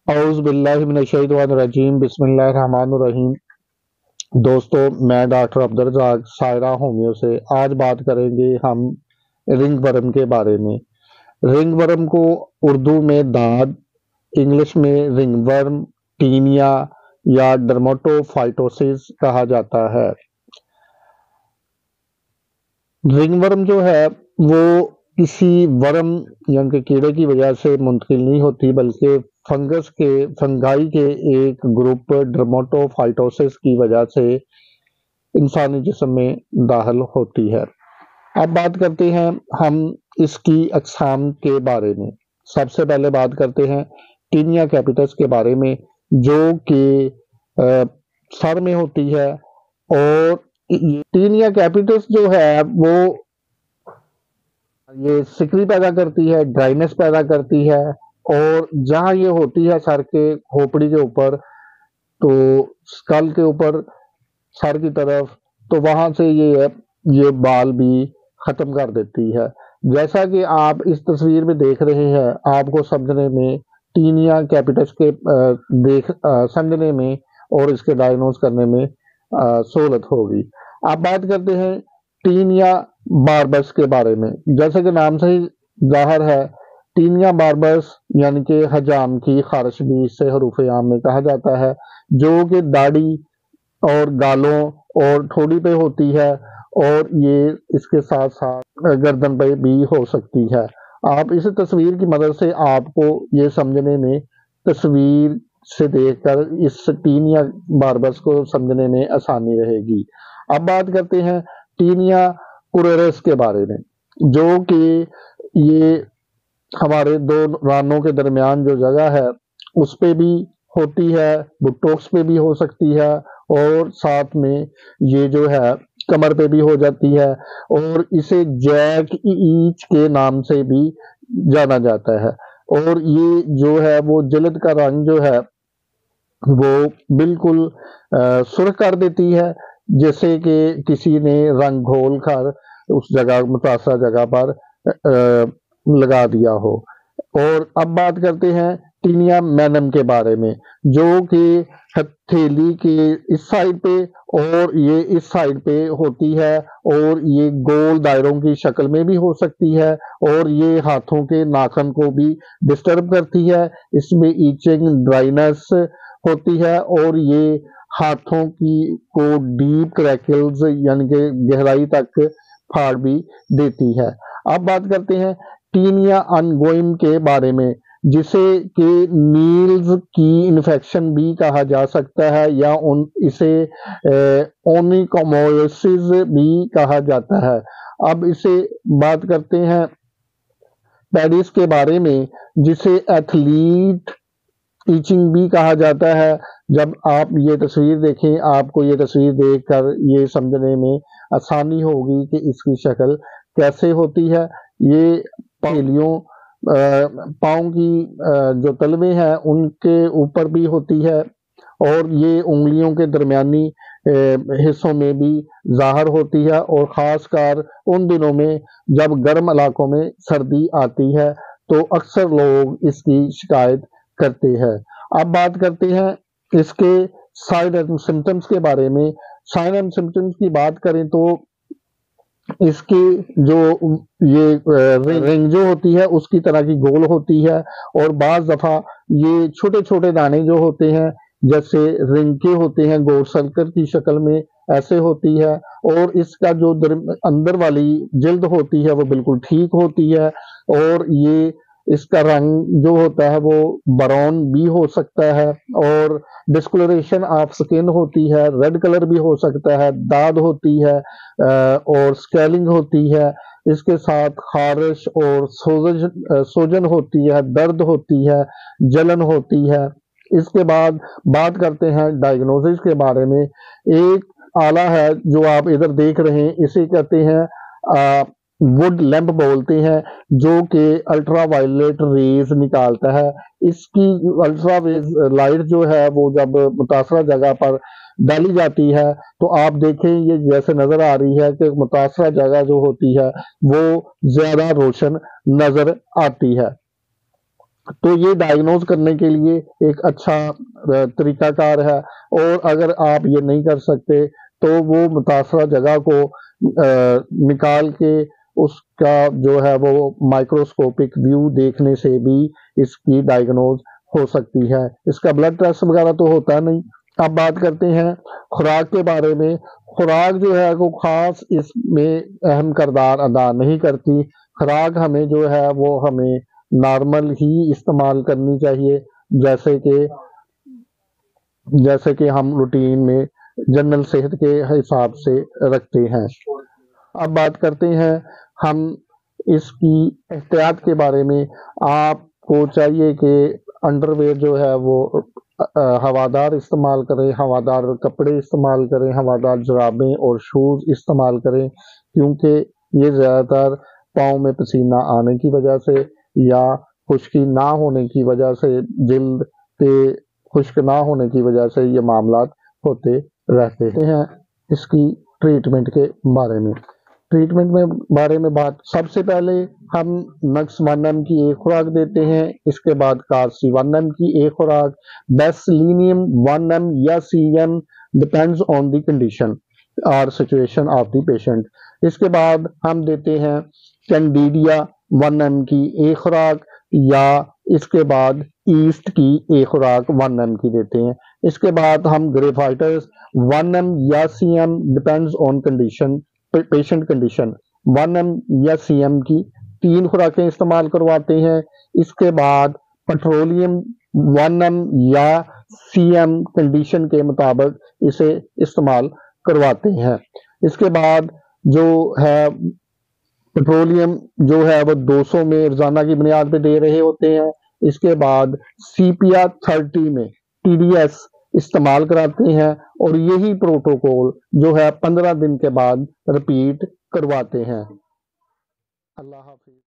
اعوذ باللہ من الشیطان الرجیم، بسم اللہ الرحمن الرحیم۔ دوستو، میں ڈاکٹر عبدالرزاق سائرہ ہومیو سے آج بات کریں گے ہم رنگ ورم کے بارے میں۔ رنگ ورم کو اردو میں داد، انگلش میں رنگ ورم، ٹینیا یا ڈرماٹوفائٹوسس کہا جاتا ہے۔ رنگ ورم جو ہے وہ کسی ورم یعنی کہ کیڑے کی وجہ سے منتقل نہیں ہوتی، بلکہ فنگائی کے ایک گروپ ڈرماٹوفائٹوسس کی وجہ سے انسانی جسم میں داخل ہوتی ہے۔ اب بات کرتے ہیں ہم اس کی اقسام کے بارے میں۔ سب سے پہلے بات کرتے ہیں ٹینیا کیپیٹس کے بارے میں، جو کہ سر میں ہوتی ہے، اور ٹینیا کیپیٹس جو ہے وہ یہ سکری پیدا کرتی ہے، ڈرائنس پیدا کرتی ہے، اور جہاں یہ ہوتی ہے سر کے کھوپڑی کے اوپر، تو اسکل کے اوپر سر کی طرف، تو وہاں سے یہ بال بھی ختم کر دیتی ہے۔ جیسا کہ آپ اس تصویر میں دیکھ رہے ہیں، آپ کو سمجھنے میں ٹینیا کیپیٹس کے سمجھنے میں اور اس کے ڈائگنوز کرنے میں سہولت ہوگی۔ آپ بات کرتے ہیں ٹینیا باربس کے بارے میں۔ جیسے کہ نام سے ہی ظاہر ہے، ٹینیا باربس یعنی کہ حجام کی خارش بھی اس سے حروف عام میں کہا جاتا ہے، جو کہ داڑھی اور گالوں اور ٹھوڑی پہ ہوتی ہے، اور یہ اس کے ساتھ ساتھ گردن پہ بھی ہو سکتی ہے۔ آپ اس تصویر کی مدد سے آپ کو یہ سمجھنے میں، تصویر سے دیکھ کر اس ٹینیا باربس کو سمجھنے میں آسانی رہے گی۔ اب بات کرتے ہیں ٹینیا کورورس کے بارے میں، جو کہ یہ ہمارے دو رانوں کے درمیان جو جگہ ہے اس پہ بھی ہوتی ہے، بٹوکس پہ بھی ہو سکتی ہے، اور ساتھ میں یہ جو ہے کمر پہ بھی ہو جاتی ہے، اور اسے جیک ایچ کے نام سے بھی جانا جاتا ہے۔ اور یہ جو ہے وہ جلد کا رنگ جو ہے وہ بالکل سرخ کر دیتی ہے، جیسے کہ کسی نے رنگ گھول کر اس جگہ متاثرہ جگہ پر لگا دیا ہو۔ اور اب بات کرتے ہیں ٹینیا مینم کے بارے میں، جو کہ ہتھیلی کے اس سائڈ پہ اور یہ اس سائڈ پہ ہوتی ہے، اور یہ گول دائروں کی شکل میں بھی ہو سکتی ہے، اور یہ ہاتھوں کے ناخن کو بھی ڈسٹرب کرتی ہے۔ اس میں ایچنگ، ڈرائنس ہوتی ہے، اور یہ ہاتھوں کو ڈیپ کریکلز یعنی کہ گہرائی تک پھاڑ بھی دیتی ہے۔ اب بات کرتے ہیں ٹینیا انگوئم کے بارے میں، جسے کہ نیلز کی انفیکشن بھی کہا جا سکتا ہے، یا اسے اونیکوموسس بھی کہا جاتا ہے۔ اب اسے بات کرتے ہیں پیڈس کے بارے میں، جسے ایتھلیٹ ایچنگ بھی کہا جاتا ہے۔ جب آپ یہ تصویر دیکھیں، آپ کو یہ تصویر دیکھ کر یہ سمجھنے میں آسانی ہوگی کہ اس کی شکل کیسے ہوتی ہے۔ یہ پاؤں کی جو تلوے ہیں ان کے اوپر بھی ہوتی ہے، اور یہ انگلیوں کے درمیانی حصوں میں بھی ظاہر ہوتی ہے، اور خاص کر ان دنوں میں جب گرم علاقوں میں سردی آتی ہے تو اکثر لوگ اس کی شکایت کرتے ہیں۔ اب بات کرتے ہیں اس کے سائن اینڈ سمپٹمز کے بارے میں۔ سائن اینڈ سمپٹمز کی بات کریں تو اس کی جو یہ رنگ جو ہوتی ہے اس کی طرح کی گول ہوتی ہے، اور بعض دفعہ یہ چھوٹے چھوٹے دانے جو ہوتے ہیں جیسے رنگ کے ہوتے ہیں، گول سرکل کی شکل میں ایسے ہوتی ہے، اور اس کا جو اندر والی جلد ہوتی ہے وہ بالکل ٹھیک ہوتی ہے، اور یہ اس کا رنگ جو ہوتا ہے وہ براؤن بھی ہو سکتا ہے، اور ڈسکلریشن آف سکن ہوتی ہے، ریڈ کلر بھی ہو سکتا ہے، داد ہوتی ہے، اور سکیلنگ ہوتی ہے۔ اس کے ساتھ خارش اور سوجن ہوتی ہے، درد ہوتی ہے، جلن ہوتی ہے۔ اس کے بعد بات کرتے ہیں ڈائگنوسس کے بارے میں۔ ایک آلہ ہے جو آپ ادھر دیکھ رہے ہیں، اسے کہتے ہیں وڈ لیمپ بولتے ہیں، جو کہ الٹرا وائلیٹ ریز نکالتا ہے۔ اس کی الٹرا لائٹ جو ہے وہ جب متاثرہ جگہ پر ڈالی جاتی ہے تو آپ دیکھیں یہ جیسے نظر آ رہی ہے کہ متاثرہ جگہ جو ہوتی ہے وہ زیادہ روشن نظر آتی ہے۔ تو یہ ڈائگنوز کرنے کے لیے ایک اچھا طریقہ کار ہے۔ اور اگر آپ یہ نہیں کر سکتے تو وہ متاثرہ جگہ کو نکال کے اس کا جو ہے وہ مائکروسکوپک ویو دیکھنے سے بھی اس کی ڈائگنوز ہو سکتی ہے۔ اس کا بلڈ ٹیسٹ وغیرہ تو ہوتا نہیں۔ اب بات کرتے ہیں خوراک کے بارے میں۔ خوراک جو ہے وہ خاص اس میں اہم کردار ادا نہیں کرتی۔ خوراک ہمیں جو ہے وہ ہمیں نارمل ہی استعمال کرنی چاہیے، جیسے کہ ہم روٹین میں جنرل صحت کے حساب سے رکھتے ہیں۔ اب بات کرتے ہیں ہم اس کی احتیاط کے بارے میں۔ آپ کو چاہیے کہ انڈر ویئر جو ہے وہ ہوادار استعمال کریں، ہوادار کپڑے استعمال کریں، ہوادار جرابیں اور شوز استعمال کریں، کیونکہ یہ زیادہ تر پاؤں میں پسینہ آنے کی وجہ سے یا خشکی نہ ہونے کی وجہ سے، جلد کے خشک نہ ہونے کی وجہ سے یہ معاملات ہوتے رہتے ہیں۔ اس کی ٹریٹمنٹ کے بارے میں بات، سب سے پہلے ہم نقص 1M کی ایک خوراک دیتے ہیں، اس کے بعد کارسی 1M کی ایک خوراک، بیسلینیم 1M یا CM depends on the condition اور سچویشن آف دی پیشنٹ۔ اس کے بعد ہم دیتے ہیں کینڈیڈیا 1M کی ایک خوراک، یا اس کے بعد ایسٹ کی ایک خوراک 1M کی دیتے ہیں۔ اس کے بعد ہم گریفائٹس 1M یا CM depends on condition, patient condition, 1M یا CM کی 3 خوراکیں استعمال کرواتے ہیں۔ اس کے بعد پیٹرولیم 1M یا CM کنڈیشن کے مطابق اسے استعمال کرواتے ہیں۔ اس کے بعد جو ہے پیٹرولیم جو ہے وہ 200 میں روزانہ کی بنیاد پہ دے رہے ہوتے ہیں۔ اس کے بعد CPR 30 میں TDS استعمال کراتے ہیں، اور یہی پروٹوکول جو ہے 15 دن کے بعد رپیٹ کرواتے ہیں۔ اللہ حافظ۔